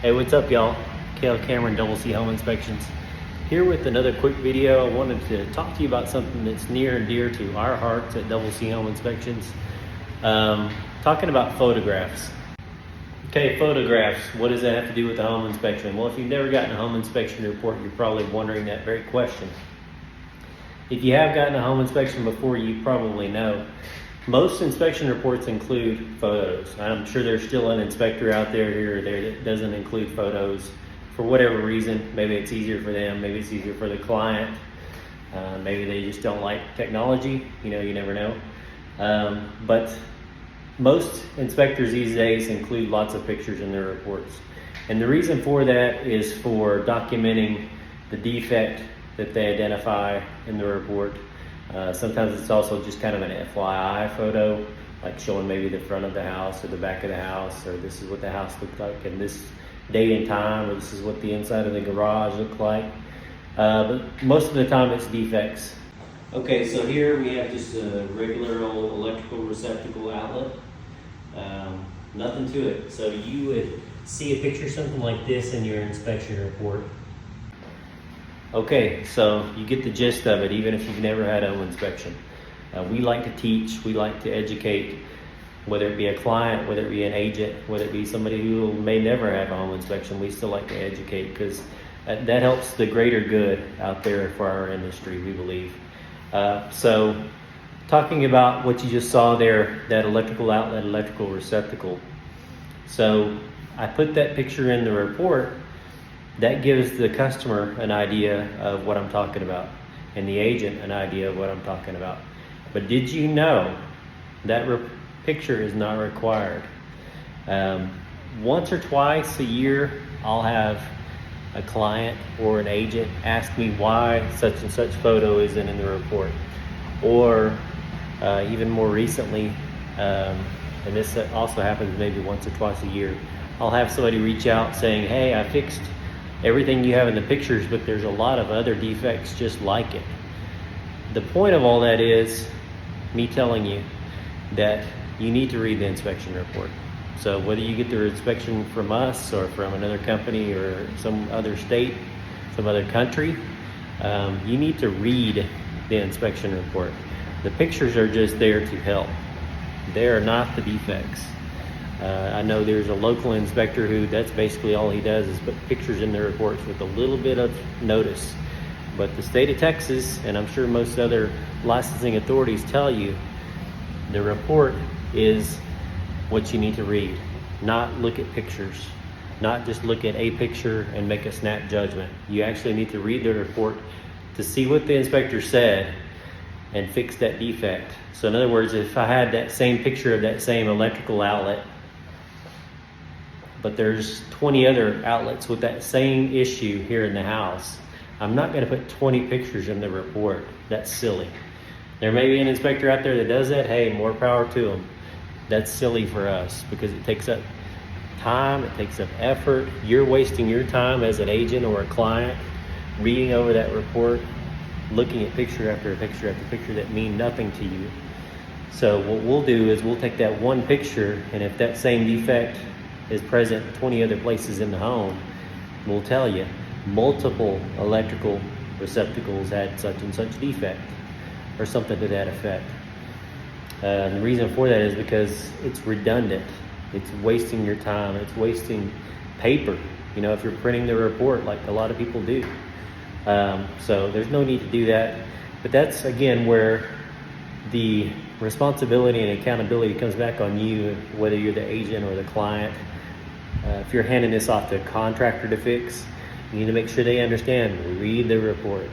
Hey, what's up, y'all? Kale Cameron, Double C Home Inspections. Here with another quick video. I wanted to talk to you about something that's near and dear to our hearts at Double C Home Inspections. Talking about photographs. Okay, photographs. What does that have to do with the home inspection? Well, if you've never gotten a home inspection report, you're probably wondering that very question. If you have gotten a home inspection before, you probably know. Most inspection reports include photos. I'm sure there's still an inspector out there here or there that doesn't include photos for whatever reason. Maybe it's easier for them, maybe it's easier for the client, maybe they just don't like technology, you never know. But most inspectors these days include lots of pictures in their reports. And the reason for that is for documenting the defect that they identify in the report. Sometimes it's also just kind of an FYI photo, like showing maybe the front of the house or the back of the house, or this is what the house looked like in this day and time, or this is what the inside of the garage looked like. But most of the time it's defects. Okay, so here we have just a regular old electrical receptacle outlet. Nothing to it. So you would see a picture something like this in your inspection report. Okay, so you get the gist of it, even if you've never had a home inspection. We like to teach, we like to educate, whether it be a client, whether it be an agent, whether it be somebody who may never have a home inspection. We still like to educate because that helps the greater good out there for our industry, we believe. So talking about what you just saw there, that electrical outlet, electrical receptacle. So I put that picture in the report. That gives the customer an idea of what I'm talking about, and the agent an idea of what I'm talking about. But did you know that picture is not required? Once or twice a year, I'll have a client or an agent ask me why such and such photo isn't in the report. Or even more recently, and this also happens maybe once or twice a year, I'll have somebody reach out saying, hey, I fixed everything you have in the pictures, but there's a lot of other defects just like it. The point of all that is me telling you that you need to read the inspection report. So whether you get the inspection from us or from another company or some other state, some other country, you need to read the inspection report. The pictures are just there to help. They are not the defects. I know there's a local inspector who that's basically all he does is put pictures in their reports with a little bit of notice. But the state of Texas, and I'm sure most other licensing authorities tell you, the report is what you need to read, not look at pictures, not just look at a picture and make a snap judgment. You actually need to read the report to see what the inspector said and fix that defect. So in other words, if I had that same picture of that same electrical outlet, but there's 20 other outlets with that same issue here in the house, I'm not going to put 20 pictures in the report. That's silly. There may be an inspector out there that does that. Hey, more power to them. That's silly for us because it takes up time, it takes up effort. You're wasting your time as an agent or a client reading over that report, looking at picture after picture after picture that mean nothing to you. So what we'll do is we'll take that one picture, and if that same defect is present 20 other places in the home, we'll tell you multiple electrical receptacles had such and such defect or something to that effect. And the reason for that is because it's redundant. It's wasting your time. It's wasting paper, if you're printing the report like a lot of people do. So there's no need to do that. But that's, again, where the responsibility and accountability comes back on you, whether you're the agent or the client. If you're handing this off to a contractor to fix, you need to make sure they understand, read the report,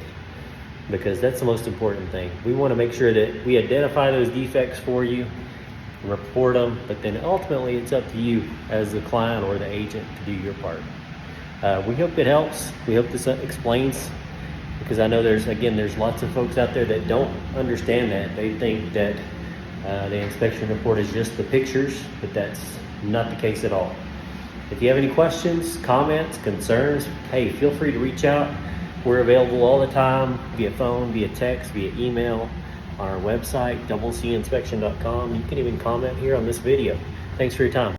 because that's the most important thing. We want to make sure that we identify those defects for you, report them, but then ultimately it's up to you as the client or the agent to do your part. We hope it helps. We hope this explains, because I know there's lots of folks out there that don't understand that. They think that the inspection report is just the pictures, but that's not the case at all. If you have any questions, comments, concerns, hey, feel free to reach out. We're available all the time via phone, via text, via email, on our website, doublecinspection.com. You can even comment here on this video. Thanks for your time.